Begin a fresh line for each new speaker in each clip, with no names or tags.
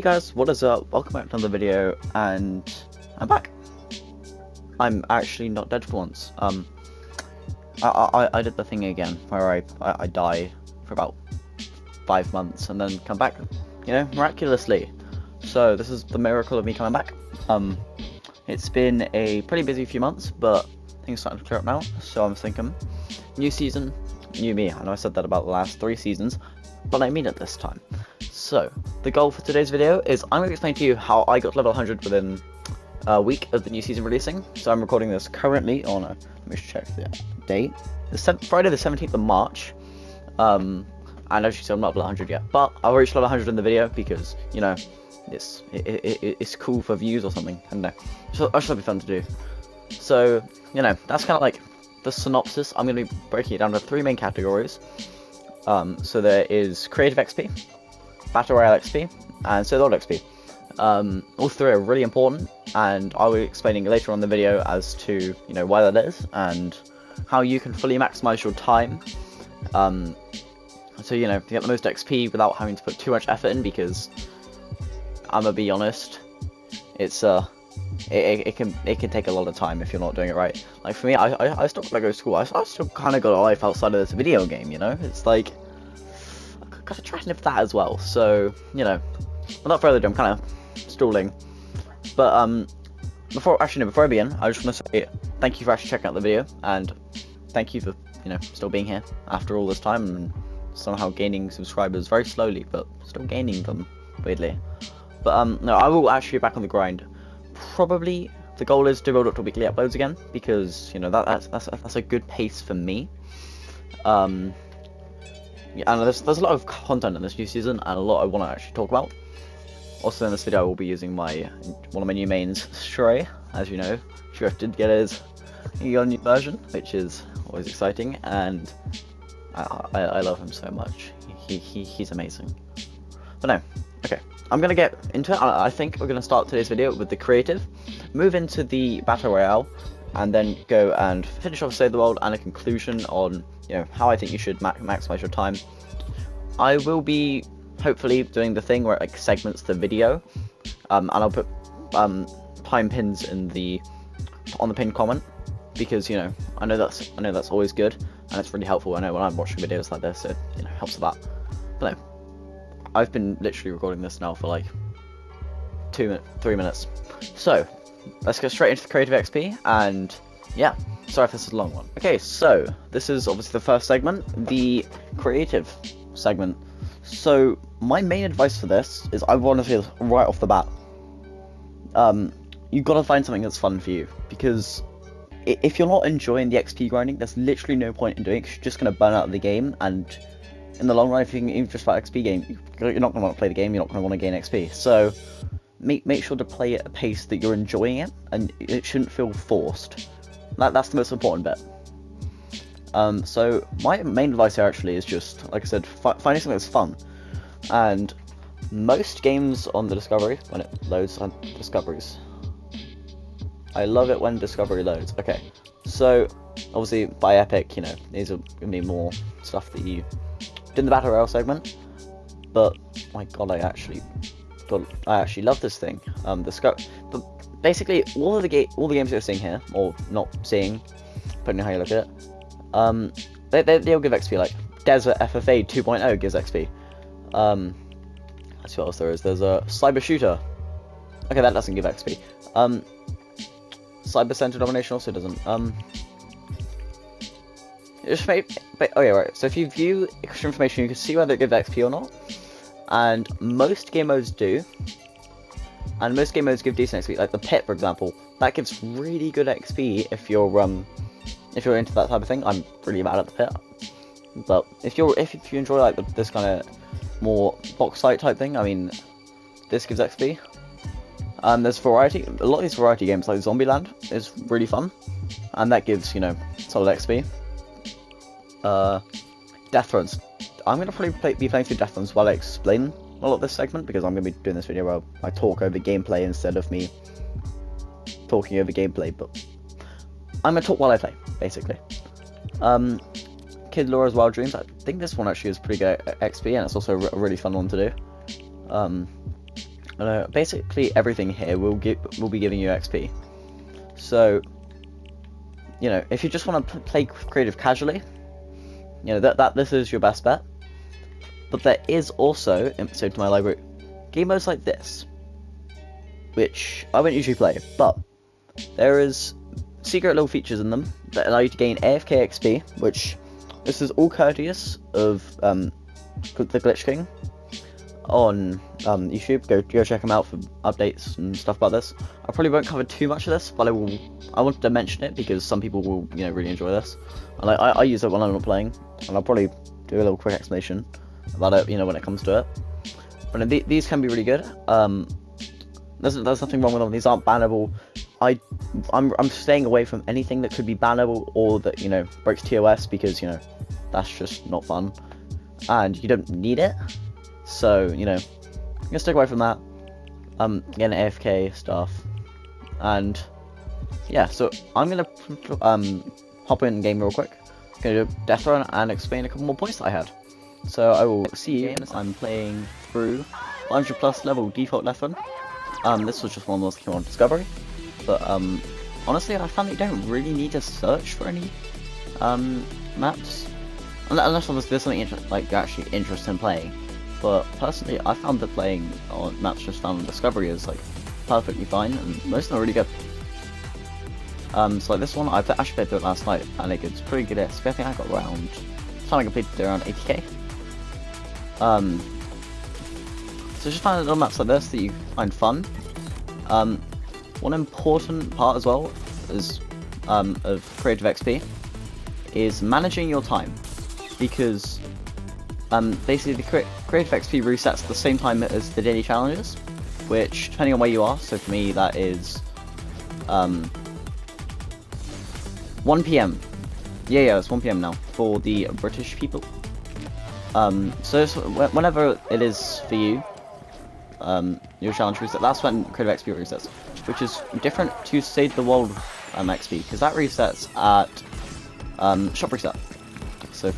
Hey guys, what is up? Welcome back to another video, and I'm back. I'm actually not dead for once. I did the thing again where I die for about 5 months and then come back, you know, miraculously. So this is the miracle of me coming back. It's been a pretty busy few months, but things are starting to clear up now. So I'm thinking, new season, new me. I know I said that about the last 3 seasons, but I mean it this time. So, the goal for today's video is I'm going to explain to you how I got to level 100 within a week of the new season releasing. So I'm recording this currently on, let me check the date, Friday the 17th of March. And as you said, I'm not level 100 yet, but I'll reach level 100 in the video because, you know, it's cool for views or something, I don't know. So that should be fun to do. So, you know, that's kind of like the synopsis. I'm going to be breaking it down to 3 main categories. So there is Creative XP, Battle Royale XP, and Solo XP. All 3 are really important, and I will be explaining later on in the video as to, you know, why that is, and how you can fully maximize your time. So, you know, to get the most XP without having to put too much effort in, because I'm gonna be honest, it's it can take a lot of time if you're not doing it right. Like for me, I still gotta go to school. I still kind of got a life outside of this video game, you know. It's like gotta try and live that as well. So, you know, without further ado, I'm kind of stalling. But before I begin, I just want to say thank you for actually checking out the video, and thank you for, you know, still being here after all this time and somehow gaining subscribers very slowly, but still gaining them weirdly. But no, I will actually be back on the grind. Probably the goal is to build up to weekly uploads again, because, you know, that's a good pace for me. Yeah, and there's a lot of content in this new season, and a lot I want to actually talk about. Also in this video I will be using one of my new mains, Stray. As you know, Shrift did get his new version, which is always exciting, and I love him so much. He's amazing. But no, okay, I'm gonna get into it. I think we're gonna start today's video with the creative, move into the Battle Royale, and then go and finish off Save the World and a conclusion on, you know, how I think you should maximize your time. I will be hopefully doing the thing where it like segments the video, and I'll put time pins on the pinned comment, because, you know, I know that's always good, and it's really helpful. I know when I'm watching videos like this, it, you know, helps with that. But no, I've been literally recording this now for like 3 minutes. So let's go straight into the Creative XP, and yeah, sorry if this is a long one. Okay, so this is obviously the first segment, the creative segment. So my main advice for this is, I want to say this right off the bat, you've got to find something that's fun for you, because if you're not enjoying the XP grinding, there's literally no point in doing it, because you're just going to burn out of the game, and in the long run, if you can just about XP game, you're not going to want to play the game, you're not going to want to gain XP. So make sure to play at a pace that you're enjoying it, and it shouldn't feel forced. That's the most important bit. So my main advice here actually is just, like I said, finding something that's fun. And most games on the Discovery, when it loads on Discoveries, I love it when Discovery loads. Okay, so obviously by Epic, you know, these are gonna be more stuff that you did in the Battle Royale segment. But my god, I actually love this thing. But basically, all the games you're seeing here, or not seeing, depending on how you look at it, they'll give XP. Like Desert FFA 2.0 gives XP. Let's see what else there is. There's a Cyber Shooter. Okay, that doesn't give XP. Cyber Center Domination also doesn't. Oh yeah, right. So if you view extra information, you can see whether it gives XP or not. And most game modes do. And most game modes give decent XP. Like the Pit, for example, that gives really good XP if you're into that type of thing. I'm really bad at the Pit, but if you enjoy like this kind of more box fight type thing, I mean, this gives XP. There's variety. A lot of these variety games, like Zombieland, is really fun, and that gives, you know, solid XP. Death Thrones. I'm gonna probably be playing through Death Thrones while I explain a lot of this segment, because I'm gonna be doing this video where I talk over gameplay instead of me talking over gameplay. But I'm gonna talk while I play, basically. Kid Laura's Wild Dreams. I think this one actually is pretty good XP, and it's also a really fun one to do. basically everything here will be giving you XP. So, you know, if you just want to play creative casually, you know, that this is your best bet. But there is also, so to my library, game modes like this, which I wouldn't usually play, but there is secret little features in them that allow you to gain AFK XP, which this is all courteous of the Glitch King on YouTube. Go check him out for updates and stuff about this. I probably won't cover too much of this, but I wanted to mention it because some people will, you know, really enjoy this. And I use it when I'm not playing, and I'll probably do a little quick explanation about it, you know, when it comes to it. But these can be really good. There's nothing wrong with them. These aren't bannable. I'm staying away from anything that could be bannable or that, you know, breaks TOS, because, you know, that's just not fun, and you don't need it. So, you know, I'm gonna stick away from that. Again, AFK stuff, and yeah. So I'm gonna hop in game real quick. Gonna do Death Run and explain a couple more points that I had. So I will see you. I'm playing through 100+ level default Death Run. This was just one of those that came on Discovery, but honestly, I found that you don't really need to search for any maps, unless obviously there's something like you're actually interested in playing. But personally, I found that playing on maps just found on Discovery is like perfectly fine, and most of them are really good. So like this one, I actually played through it last night, and it's pretty good XP. I think I got around, I completed around 80k. So just find little maps like this that you find fun. One important part as well is of creative XP is managing your time, because basically the creative XP resets at the same time as the daily challenges, which depending on where you are, so for me that is 1 PM. Yeah, it's 1 PM now for the British people. So whenever it is for you, your challenge reset, that's when creative XP resets, which is different to Save the World XP, because that resets at shop reset. So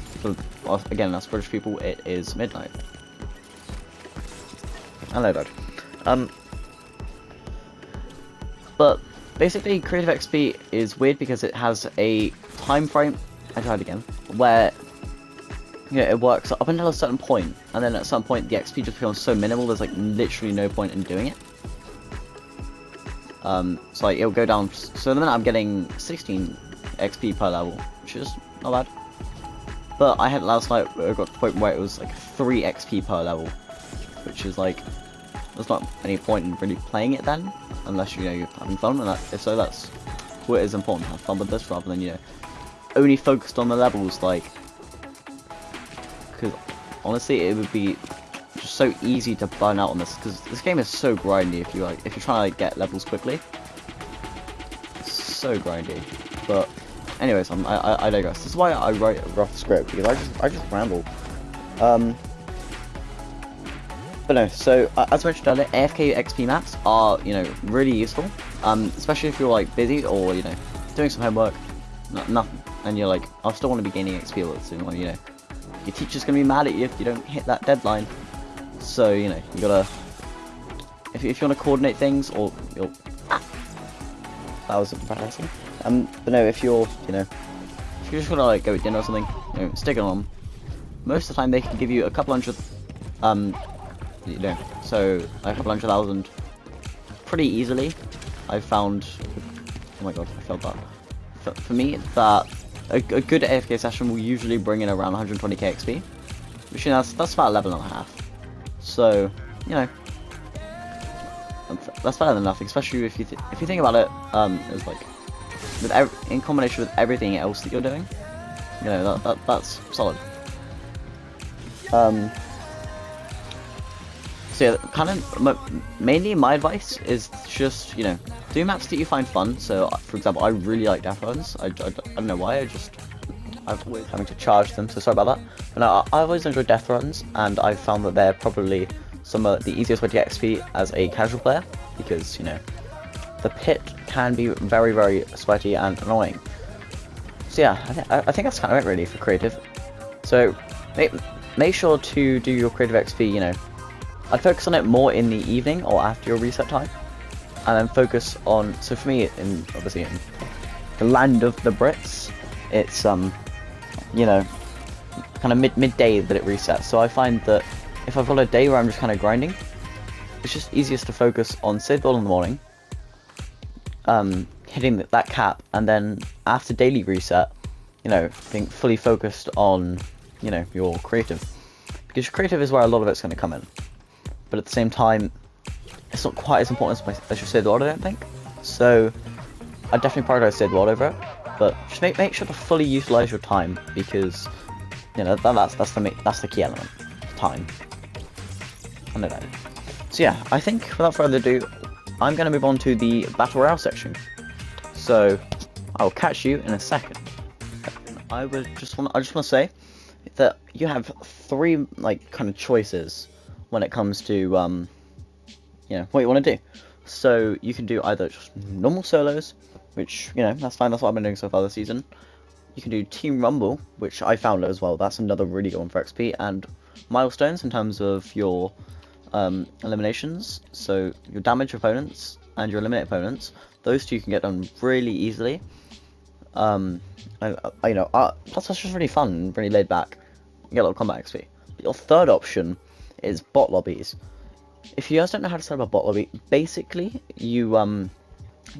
again, as British people, it is midnight. Hello, Dad. But basically, creative XP is weird because it has a time frame. I tried again, where, you know, it works up until a certain point, and then at some point the XP just becomes so minimal. There's like literally no point in doing it. So like it'll go down. So then I'm getting 16 XP per level, which is not bad. But I had last night, I got to the point where it was like 3 XP per level, which is like, there's not any point in really playing it then, unless, you know, you're having fun. And if so, that's what is important, to have fun with this rather than, you know, only focused on the levels. Like, because honestly, it would be just so easy to burn out on this, because this game is so grindy. If you're trying to like get levels quickly, it's so grindy. But anyways, I digress. This is why I write a rough script, because I just ramble. But no, so as mentioned earlier, AFK XP maps are, you know, really useful, especially if you're like busy or, you know, doing some homework, nothing, and you're like, I still want to be gaining XP a lot soon. Well, you know, your teacher's gonna be mad at you if you don't hit that deadline. So, you know, you gotta, if you want to coordinate things, or you'll, that was embarrassing. But no, if you're, you know, if you just wanna like go to dinner or something, you know, stick it on. Most of the time they can give you a couple hundred, you know, so a couple 100,000 pretty easily. I found, oh my god, I felt that. For me, that a good AFK session will usually bring in around 120k XP, which, you know, that's about 11.5. So, you know, that's better than nothing, especially if you think about it, as like in combination with everything else that you're doing, you know, that's solid. So yeah, kind of mainly my advice is just, you know, do maps that you find fun. So for example, I really like Death Runs. I don't know why, I've always having to charge them, so sorry about that. But no, I've always enjoyed Death Runs, and I've found that they're probably some of the easiest way to get XP as a casual player, because, you know, the pit can be very, very sweaty and annoying. So yeah, I think that's kind of it really for creative. So make sure to do your creative XP, you know, I'd focus on it more in the evening or after your reset time, and then focus on. So for me, obviously in the land of the Brits, it's you know, kind of midday that it resets. So I find that if I've got a day where I'm just kind of grinding, it's just easiest to focus on save the world in the morning, hitting that cap, and then after daily reset, you know, being fully focused on, you know, your creative, because your creative is where a lot of it's going to come in. But at the same time, it's not quite as important as your save the world, I don't think. So I definitely prioritize save the world over it. But just make sure to fully utilize your time, because you know that's the key element, time. I don't know. So yeah, I think without further ado, I'm going to move on to the Battle Royale section. So I'll catch you in a second. I just want to say that you have three like kind of choices when it comes to you know, what you want to do. So you can do either just normal solos, which, you know, that's fine, that's what I've been doing so far this season. You can do Team Rumble, which I found as well, that's another really good one for XP, and milestones in terms of your eliminations, so your damage opponents and your eliminate opponents, those two you can get done really easily. You know, plus that's just really fun, really laid back, you get a lot of combat XP. But your third option is bot lobbies. If you guys don't know how to set up a bot lobby, basically you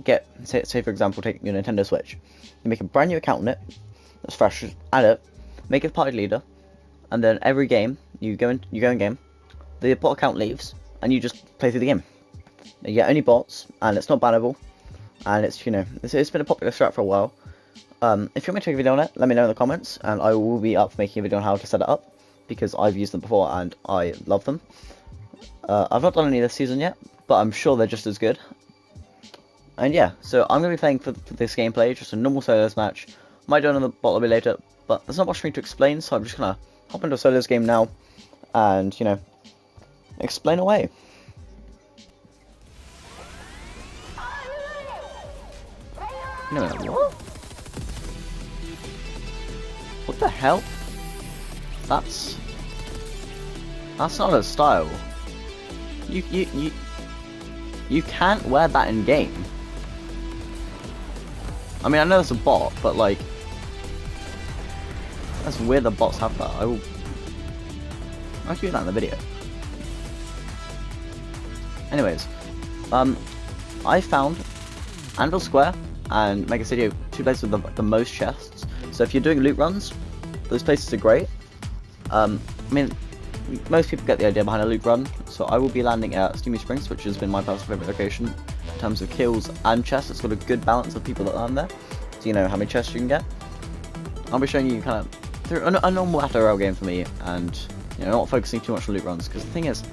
get, say for example, take your Nintendo Switch, you make a brand new account in it, that's fresh, add it, make it party leader, and then every game you go in game, the bot account leaves, and you just play through the game. You get only bots, and it's not bannable, and it's, you know, it's been a popular strat for a while. If you want me to make a video on it, let me know in the comments, and I will be up for making a video on how to set it up, because I've used them before and I love them. I've not done any this season yet, but I'm sure they're just as good. And yeah, so I'm going to be playing for this gameplay, just a normal solos match. Might do another bot lobby later, but there's not much for me to explain, so I'm just going to hop into a solos game now, and, you know, explain away. No, what? What the hell? That's not a style. You can't wear that in game. I mean, I know it's a bot, but like, that's weird the bots have that. I'll do that in the video. Anyways, I found Anvil Square and Mega City are two places with the most chests. So if you're doing loot runs, those places are great. I mean, most people get the idea behind a loot run, so I will be landing at Steamy Springs, which has been my personal favourite location in terms of kills and chests. It's got a good balance of people that land there, so you know how many chests you can get. I'll be showing you kind of through a normal Battle Royale game for me, and you know, not focusing too much on loot runs, because the thing is,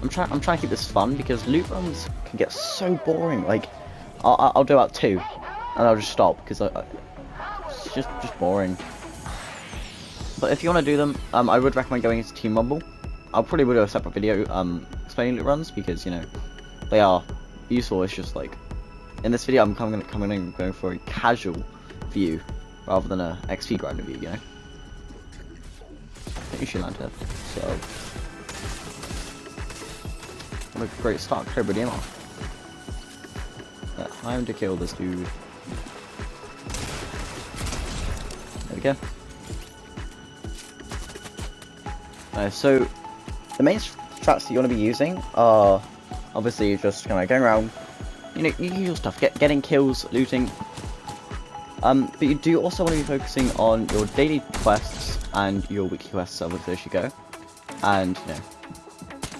I'm trying to keep this fun, because loot runs can get so boring. Like, I'll do about 2, and I'll just stop, because it's just boring. But if you want to do them, I would recommend going into Team Rumble. I'll probably do a separate video explaining loot runs, because, you know, they are useful. It's just like, in this video I'm going for a casual view rather than a XP grinder view, you know. I think you should land here. So, what a great start, Cobra game off. Yeah, time to kill this dude. There we go. So, the main strats that you want to be using are obviously just kind of going around, you know, usual stuff, getting kills, looting. But you do also want to be focusing on your daily quests and your weekly quests obviously as you go, and you know,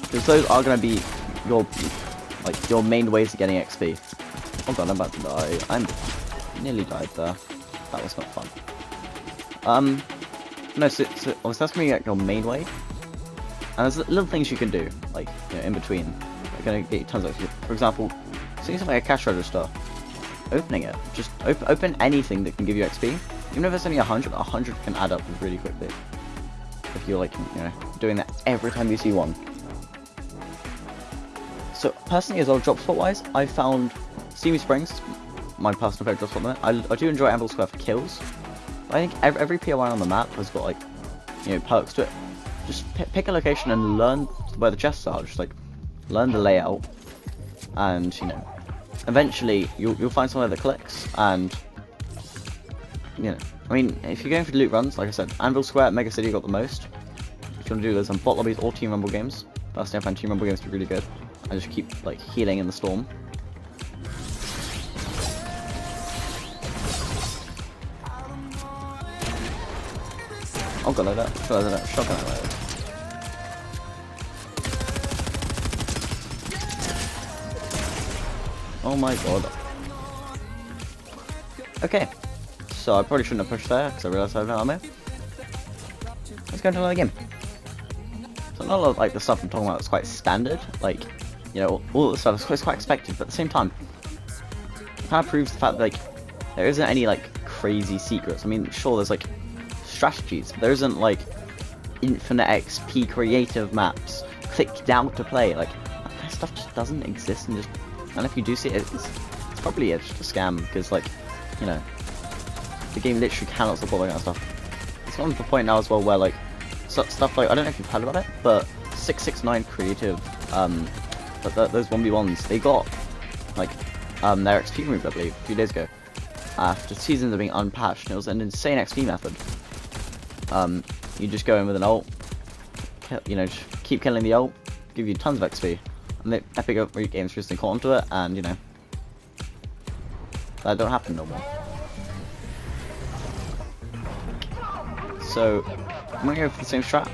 because those are going to be your main ways of getting XP. Oh god, I'm about to die. I'm nearly died there. That was not fun. No, so obviously that's going to be like your main way. And there's little things you can do, like, you know, in between. They're going to get you tons of XP. For example, seeing something like a cash register, opening it. Just open anything that can give you XP. Even if it's only 100, 100 can add up really quickly. If you're like, you know, doing that every time you see one. So personally, as well, drop spot wise, I found Steamy Springs, my personal favorite drop spot there. I do enjoy Anvil Square for kills. I think every POI on the map has got, like, you know, perks to it. just pick a location and learn where the chests are. Just like learn the layout, and you know, eventually you'll find somewhere that clicks. And you know, I mean, if you're going for loot runs, like I said, Anvil Square, Mega City got the most. If you want to do those on bot lobbies or Team Rumble games, personally I find Team Rumble games to be really good. I just keep like healing in the storm. Oh god, like that. Shotgun like that. Oh my god. Okay, so I probably shouldn't have pushed there because I realised I have no ammo. Let's go into another game. So not a lot of like the stuff I'm talking about is quite standard, like, you know, all the stuff is quite expected, but at the same time, it kind of proves the fact that like there isn't any like crazy secrets. I mean, sure, there's like strategies, but there isn't like infinite XP creative maps, click down to play, like that kind of stuff just doesn't exist, and if you do see it, it's probably just a scam, because like, you know, the game literally cannot support that kind of stuff. It's gotten to the point now as well where like stuff like, I don't know if you've heard about it, but 669 creative, those 1v1s, they got like their XP removed, I believe, a few days ago, after seasons of being unpatched, and it was an insane XP method. You just go in with an ult, you know, just keep killing the ult, give you tons of XP, and the Epic games recently caught onto it, and you know, that don't happen no more. So I'm gonna go for the same strat.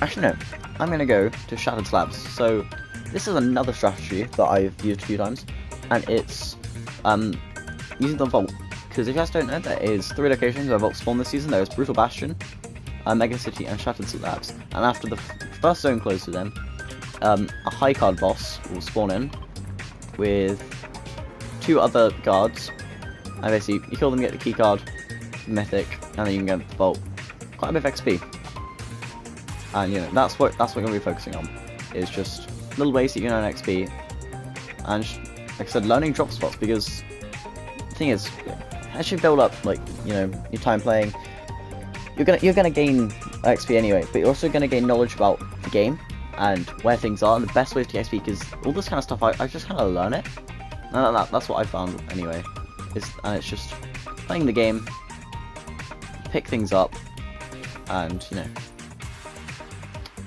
Actually no, I'm gonna go to Shattered Slabs. So this is another strategy that I've used a few times, and it's using the vault. Because if you guys don't know, there is 3 locations where vaults spawn this season. There is Brutal Bastion, Mega City, and Shattered Slabs. And after the first zone closes in, a high card boss will spawn in with 2 other guards. And basically, you kill them, get the key card, mythic, and then you can go to the vault. Quite a bit of XP. And you know, that's what I'm gonna be focusing on. Is just little ways that you can earn XP, and like I said, learning drop spots, because the thing is, as you build up, like, you know, your time playing, you're gonna gain XP anyway, but you're also gonna gain knowledge about the game and where things are and the best ways to get XP, because all this kind of stuff I just kind of learn it, and that's what I found anyway. And it's just playing the game, pick things up, and you know.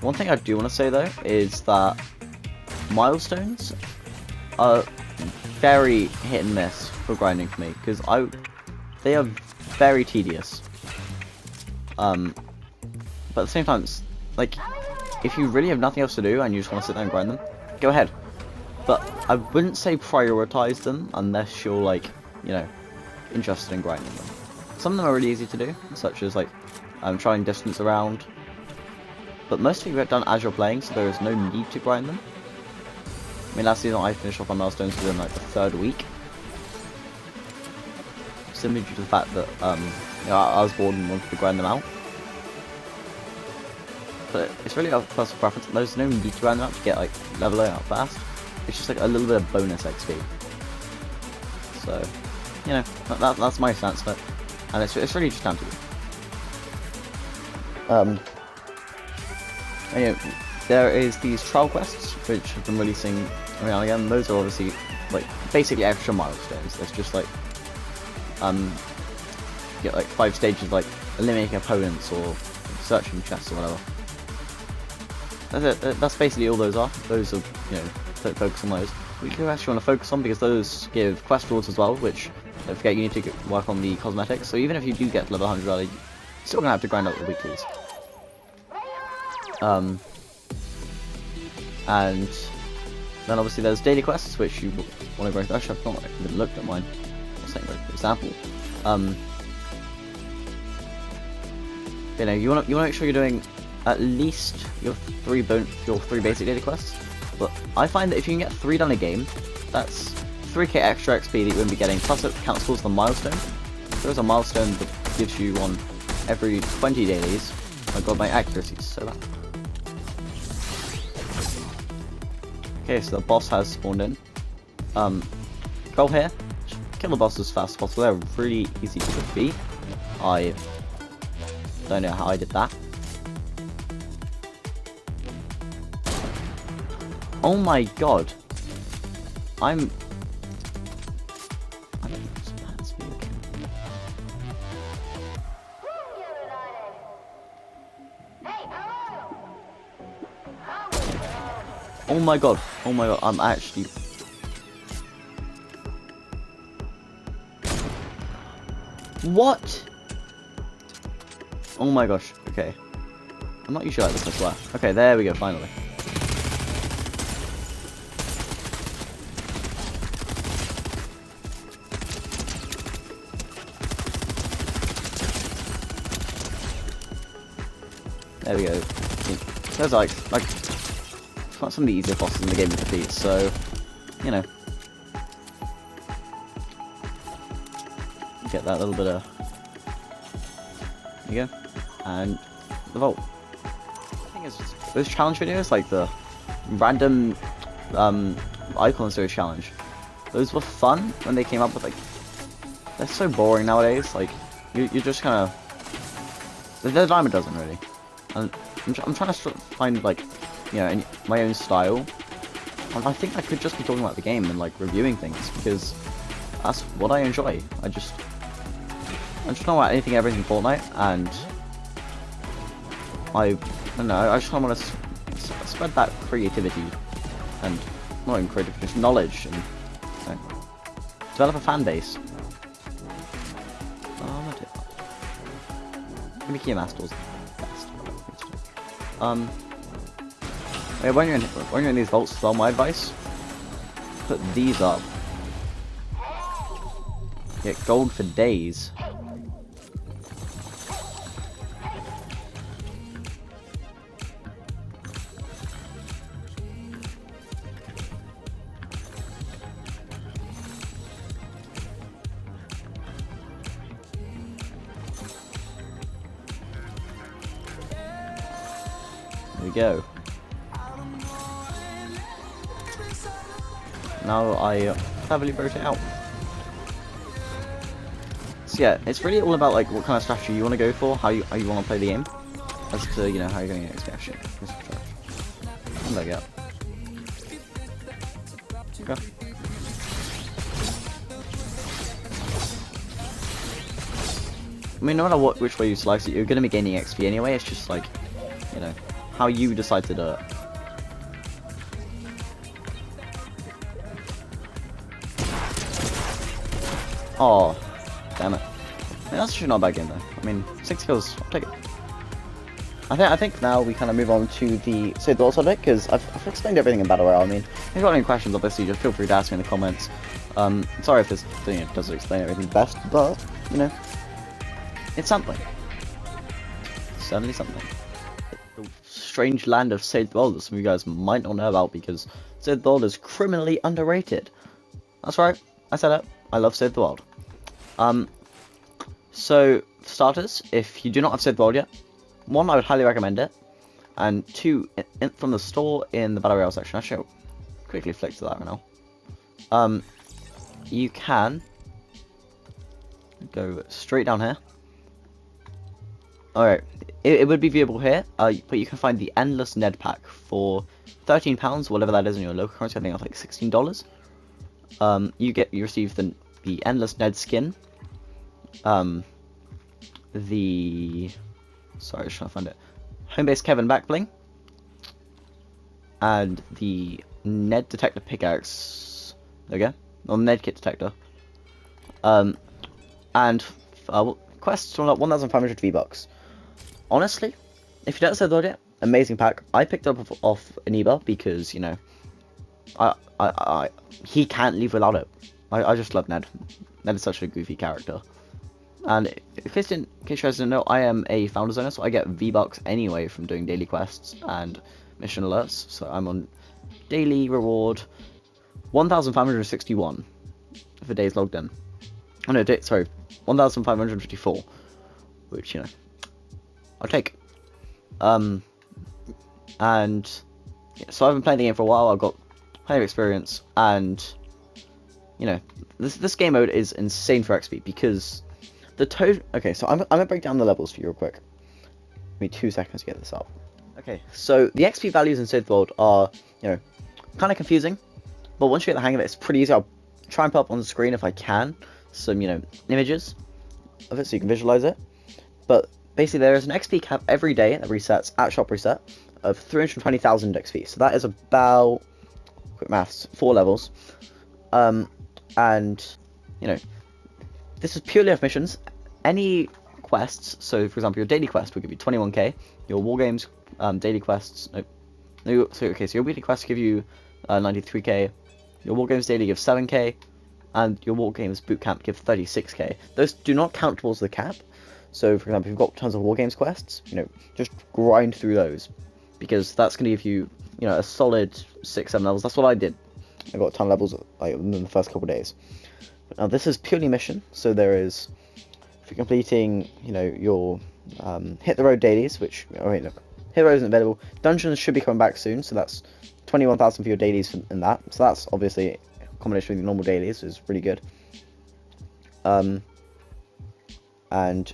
One thing I do want to say though is that milestones are very hit and miss for grinding for me, because they are very tedious. But at the same time, it's like, if you really have nothing else to do and you just want to sit there and grind them, go ahead. But I wouldn't say prioritize them unless you're like, you know, interested in grinding them. Some of them are really easy to do, such as like trying distance around. But most of you get done as you're playing, so there is no need to grind them. I mean, last season I finished off my milestones within like the 3rd week, simply due to the fact that you know, I was bored and wanted to grind them out. But it's really a personal preference. There's no need to grind them out to get like leveling out fast. It's just like a little bit of bonus XP. So, you know, that's my stance on it, and it's really just down to you. Anyway, there is these trial quests which have been releasing every now and again. Those are obviously like basically extra milestones. There's just like you get like 5 stages, like eliminating opponents or searching chests or whatever. That's it. That's basically all those are. Those are, you know, don't focus on those. We do actually want to focus on, because those give quest rewards as well, which, don't forget, you need to work on the cosmetics. So even if you do get to level 100 early, you're still gonna have to grind out the weeklies. And then obviously there's daily quests, which you want to go through. Actually, I've not even looked at mine. I'll say, for example, you know, you want to make sure you're doing at least your 3 basic daily quests. But I find that if you can get 3 done a game, that's 3k extra XP that you wouldn't be getting. Plus it counts towards the milestone. There's a milestone that gives you one every 20 dailies. I got my accuracy is so bad. Okay, so the boss has spawned in. Goal here, kill the boss as fast as possible. They're really easy to defeat. I don't know how I did that. Oh my god. I'm oh my god. Oh my god. I'm actually. What? Oh my gosh. Okay. I'm not usually like this, I swear. Okay, there we go, finally. There we go. There's like some of the easier bosses in the game to defeat, so, you know. Get that little bit of... There you go. And the vault. The thing is, those challenge videos, like the random icon series challenge, those were fun when they came up with, like, they're so boring nowadays, like, you're just kind of, the diamond doesn't really. And I'm trying to find, like, you know, my own style. And I think I could just be talking about the game and, like, reviewing things, because that's what I enjoy. I just don't know about anything, everything Fortnite, and I don't know, I just kind of want to spread that creativity, and not even creativity, just knowledge, and you know, develop a fan base. Maybe Key Master's best. When you're in these vaults as well, my advice, put these up. Get gold for days. There we go. Now I heavily rotate out. So yeah, it's really all about like what kind of strategy you want to go for, how you want to play the game, as to, you know, how you're going to get XP. And there we go. Okay. I mean, no matter which way you slice it, you're going to be gaining XP anyway. It's just like, you know, how you decide to do it. Oh, damn it. I mean, that's actually not a bad game though. I mean, 6 kills, I'll take it. I think now we kind of move on to the Save the World subject, because I've explained everything in Battle Royale. I mean, if you've got any questions, obviously, just feel free to ask me in the comments. Sorry if this thing doesn't explain everything best, but, you know, it's something. It's certainly something. The strange land of Save the World that some of you guys might not know about, because Save the World is criminally underrated. That's right, I said it. I love Save the World. So, for starters, if you do not have Save the World yet, 1, I would highly recommend it, and 2, from the store in the Battle Royale section. I shall quickly flick to that right now. You can go straight down here. Alright, it would be viewable here, but you can find the Endless Ned Pack for £13, whatever that is in your local currency. I think that's like $16. You receive the Endless Ned skin, sorry, I was trying to find it, Home-Based Kevin back bling, and the Ned Detector pickaxe, there we go, or Ned Kit Detector, and quests from 1,500 V-Bucks. Honestly, if you don't say the yet, amazing pack. I picked it up off Aniba because, you know, he can't leave without it. I just love Ned. Ned is such a goofy character. And in case you guys didn't know, I am a Founders owner, so I get V-Bucks anyway from doing daily quests and mission alerts. So I'm on daily reward 1,561 for days logged in. Oh no, sorry, 1,554, which, you know, I'll take. And yeah, so I've been playing the game for a while. I've got plenty of experience, and you know, this game mode is insane for XP because the total. Okay, so I'm gonna break down the levels for you real quick. Give me 2 seconds to get this up. Okay, so the XP values in Save the World are, you know, kind of confusing, but once you get the hang of it, it's pretty easy. I'll try and put up on the screen if I can some, images of it so you can visualize it. But basically, there is an XP cap every day that resets at shop reset of 320,000 XP. So that is about, quick maths, 4 levels. And this is purely off missions. Any quests, so for example, your daily quest will give you 21k. Your war games daily quests, so your weekly quests give you 93k. Your war games daily give 7k, and your war games bootcamp give 36k. Those do not count towards the cap. So for example, if you've got tons of war games quests, just grind through those, because that's going to give you, a solid 6-7 levels. That's what I did. I got a ton of levels in the first couple of days. But now this is purely mission, so there is, if you're completing, your hit the road dailies, which, hit the road isn't available. Dungeons should be coming back soon, so that's 21,000 for your dailies in that. So that's obviously a combination with your normal dailies, is really good. And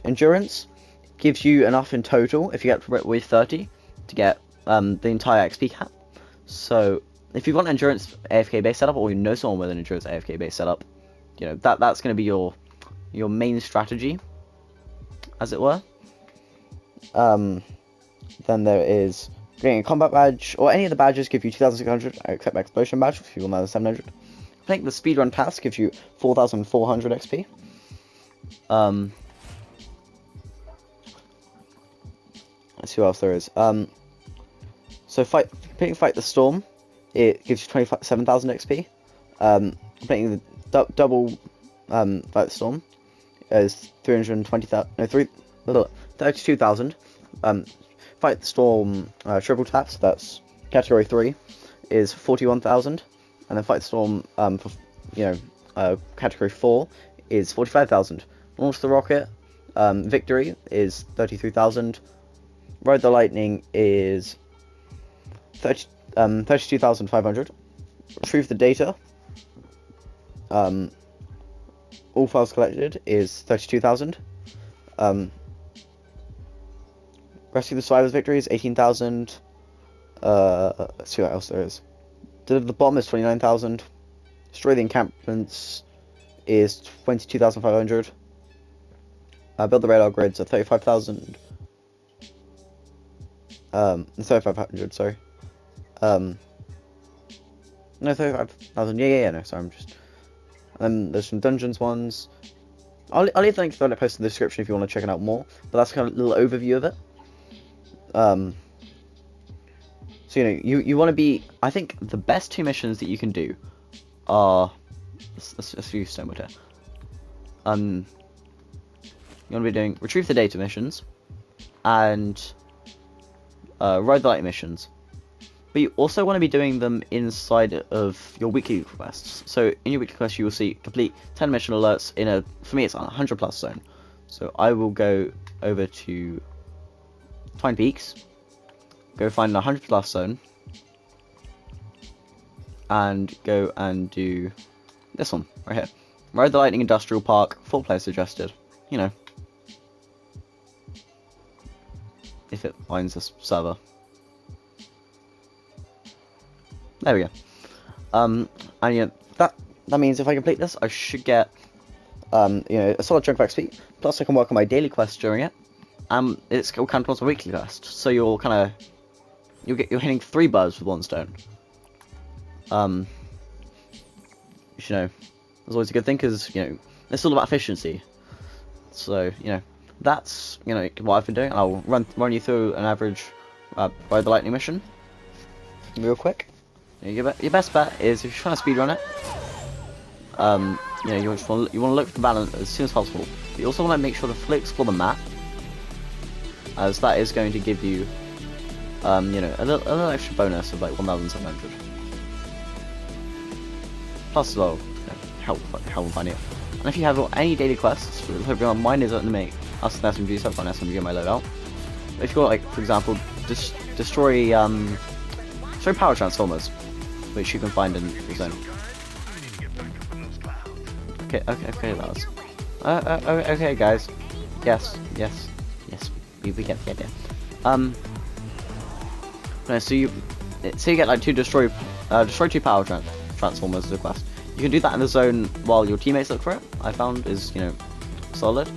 endurance gives you enough in total, if you get with 30, to get the entire XP cap. So if you've got an endurance AFK base setup, or you know someone with an endurance AFK base setup, that's going to be your main strategy, as it were. Then there is getting a combat badge, or any of the badges give you 2,600, except explosion badge, if you want another 700. I think the speedrun task gives you 4,400 XP. Let's see what else there is. So completing Fight the Storm, it gives you 27,000 XP. Completing the double Fight the Storm is 32,000. Fight the Storm triple taps, that's category 3, is 41,000, and then Fight the Storm for category 4 is 45,000. Launch the Rocket Victory is 33,000. Ride the Lightning is 32,500. Retrieve the Data, all files collected, is 32,000. Rescue the Survivors Victory is 18,000. Let's see what else there is. Deliver the Bomb is 29,000. Destroy the Encampments is 22,500. Build the Radar Grids at 35,000. 3,500, sorry. No, 35,000. Yeah, no, sorry, I'm just. And then there's some dungeons ones. I'll leave the link for that post in the description if you want to check it out more. But that's kind of a little overview of it. So you want to be. I think the best 2 missions that you can do are. Let's use Stonewood here. You want to be doing Retrieve the Data missions and Ride the Light missions. But you also want to be doing them inside of your weekly quests. So in your weekly quest, you will see complete 10 mission alerts in a, for me it's a 100+ zone. So I will go over to Twine Peaks, go find a 100+ zone, and go and do this one right here. Ride the Lightning Industrial Park, 4 players suggested. If it finds this server. There we go. And that means if I complete this, I should get a solid chunk of XP. Plus, I can work on my daily quest during it. It's all count towards a weekly quest. So you're hitting 3 birds with 1 stone. That's always a good thing, because it's all about efficiency. So that's what I've been doing. I'll run you through an average Ride the Lightning mission real quick. Your best bet is, if you're trying to speedrun it, you want to look for the balance as soon as possible. But you also want to make sure to fully explore the map, as that is going to give you a little extra bonus of like 1,700. Plus as well, help finding it. And if you have any daily quests, mine is at the make. I've got an SMG in my loadout. If you've got, like, for example, destroy power transformers, which you can find in the zone. Okay, lads. Okay, guys. Yes, we get the idea. So so you get like destroy two power transformers as a quest. You can do that in the zone while your teammates look for it. I found is, you know, solid.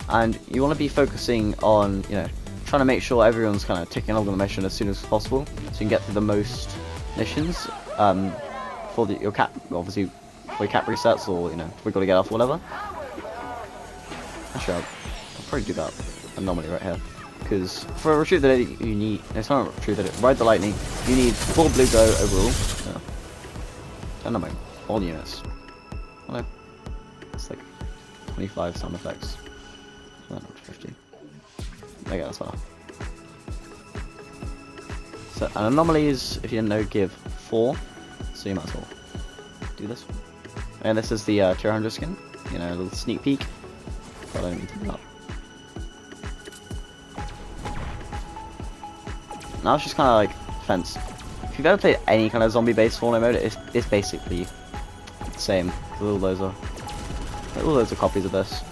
And you want to be focusing on, you know, trying to make sure everyone's kind of ticking along the mission as soon as possible, so you can get through the most missions for your cap, obviously, for your cap resets, or, you know, if we've got to get off or whatever. Actually, I'll probably do that anomaly right here, because for a retrieve the lady, you need, no, it's not a retrieve the lady, ride the lightning, you need 4 blue go overall. Yeah. And no, all units. Well, no, it's like 25 sound effects. Not 50. Okay, that's fine. So, an anomaly is, if you didn't know, give 4, so you might as well do this one. And this is the tier 100 skin, you know, a little sneak peek, but I don't need to do that. Now it's just kind of like defense. If you've ever played any kind of zombie-based Fortnite mode, it's basically the same. All those are copies of this.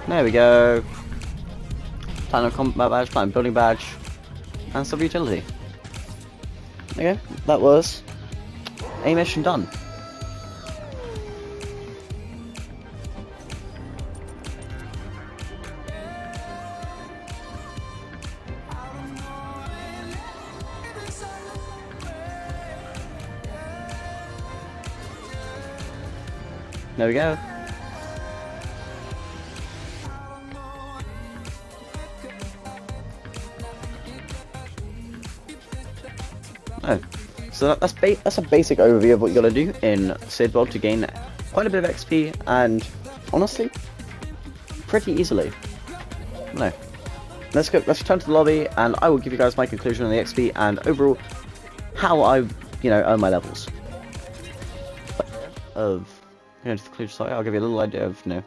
There we go. Platinum combat badge, platinum building badge, and sub utility. Okay, that was a mission done. There we go. Oh, so that's a basic overview of what you gotta do in Sid World to gain quite a bit of XP, and honestly, pretty easily. No, let's return to the lobby, and I will give you guys my conclusion on the XP and overall how I, you know, earn my levels. Of going to the conclusion, sorry, I'll give you a little idea of, you know,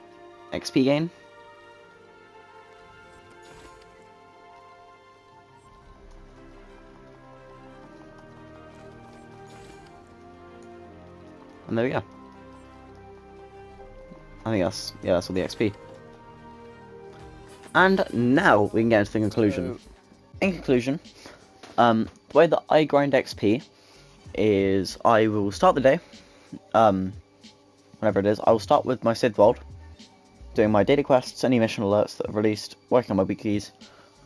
XP gain. And there we go. I think that's all the XP. And now we can get into the conclusion. In conclusion, the way that I grind XP is I will start the day, whenever it is, I will start with my Sid World, doing my daily quests, any mission alerts that are released, working on my weeklies.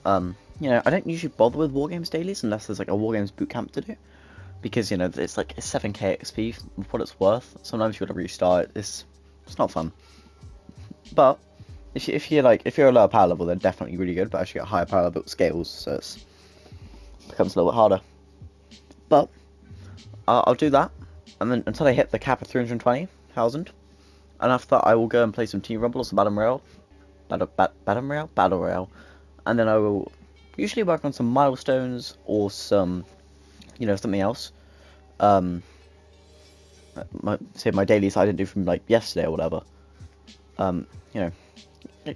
You know, I don't usually bother with Wargames dailies unless there's like a Wargames bootcamp to do, because, you know, it's like 7k XP for what it's worth. Sometimes you gotta restart. It's not fun. But if you're a lower power level, they're definitely really good. But as you get higher power level scales, so it becomes a little bit harder. But I'll do that, and then until I hit the cap of 320,000, and after that I will go and play some Team Rumble or some Battle Royale, and then I will usually work on some milestones or some, you know, something else. Say my dailies I didn't do from like yesterday or whatever. You know,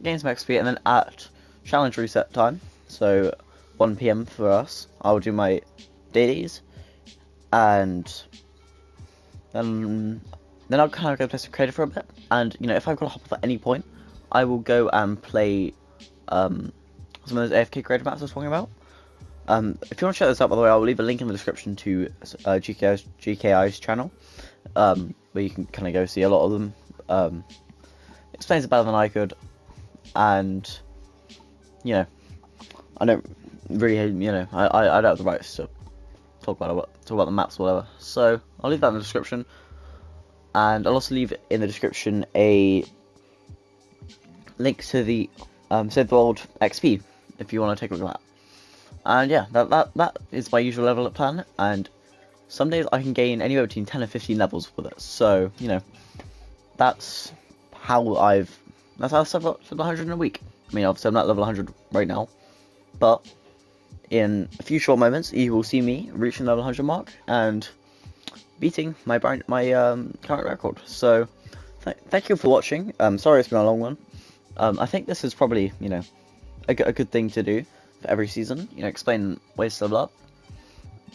gain some XP, and then at challenge reset time, so 1 PM for us, I will do my dailies, and then I'll kind of go play some creative for a bit. And, you know, if I've got to hop off at any point, I will go and play some of those AFK creative maps I was talking about. If you want to check this out, by the way, I'll leave a link in the description to GKI's channel, where you can kind of go see a lot of them. Explains it better than I could, and, you know, I don't really, you know, I don't have the rights to talk about the maps or whatever, so I'll leave that in the description. and I'll also leave in the description a link to the Save the World XP if you want to take a look at that. And yeah, that is my usual level up plan, and some days I can gain anywhere between 10 and 15 levels with it. So, you know, that's how I've set up to 100 in a week. I mean, obviously I'm not level 100 right now, but in a few short moments you will see me reaching the level 100 mark and beating my current record. So, thank you for watching. Sorry it's been a long one. I think this is probably, you know, a good thing to do for every season, you know, explain ways to level up.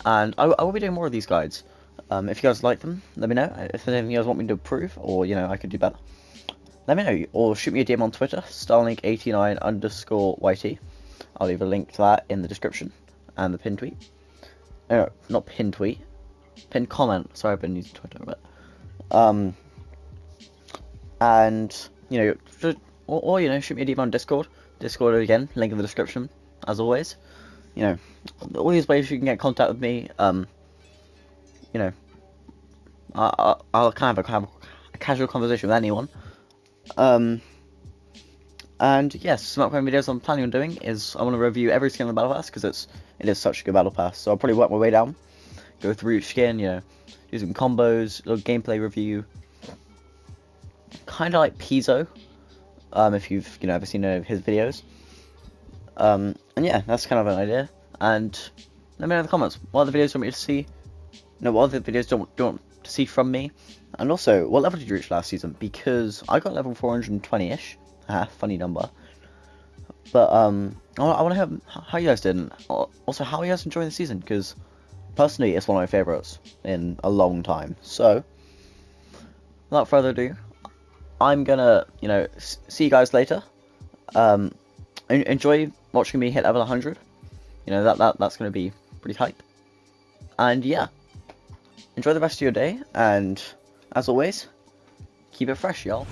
And I will be doing more of these guides. If you guys like them, let me know. If there's anything you guys want me to improve, or, you know, I could do better, let me know. Or shoot me a DM on Twitter, Starlink89_YT. I'll leave a link to that in the description and the pinned tweet. No, not pinned tweet. Pinned comment. Sorry, I've been using Twitter, but and, you know, or you know, shoot me a DM on Discord. Discord again, link in the description, as always. You know, all these ways you can get in contact with me. You know, I'll kind of have a casual conversation with anyone. And yes, some upcoming videos I'm planning on doing is I want to review every skin in the battle pass, because it is such a good battle pass. So I'll probably work my way down, go through each skin, you know, do some combos, a little gameplay review, kind of like Pizzo. If you've, you know, ever seen any of his videos. And yeah, that's kind of an idea. And let me know in the comments what other videos you want me to see. No, what other videos do you want to see from me? And also, what level did you reach last season? Because I got level 420-ish. Funny number. But I want to hear how you guys did. And also, how are you guys enjoying the season? Because personally, it's one of my favorites in a long time. So, without further ado, I'm gonna, you know, see you guys later. Enjoy watching me hit level 100. You know, that's gonna be pretty hype. And yeah, enjoy the rest of your day, and as always, keep it fresh, y'all.